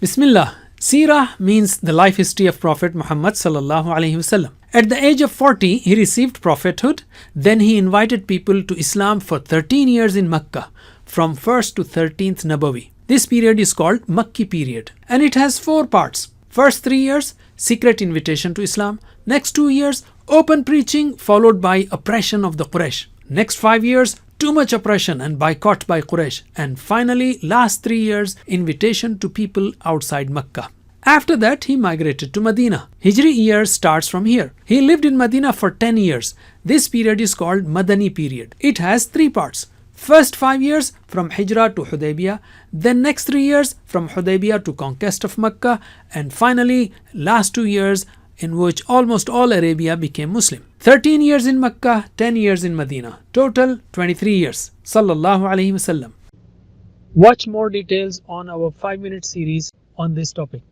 Bismillah. Seerah means the life history of Prophet Muhammad sallallahu alaihi wasallam. At the age of 40, he received prophethood. Then he invited people to Islam for 13 years in Mecca, from 1st to 13th Nabawi. This period is called Makki period, and it has 4 parts. First 3 years, secret invitation to Islam. Next 2 years, open preaching followed by oppression of the Quraysh. Next 5 years, too much oppression and boycott by Quraysh. And finally, last 3 years, invitation to people outside Mecca. After that, he migrated to Medina. Hijri year starts from here. He lived in Medina for 10 years. This period is called Madani period. It has 3 parts. First 5 years from Hijrah to Hudaybiyah, then next 3 years from Hudaybiyah to conquest of Mecca, and finally last 2 years in which almost all Arabia became Muslim. 13 years in Mecca, 10 years in Medina. Total 23 years. Sallallahu Alaihi Wasallam. Watch more details on our 5-minute series on this topic.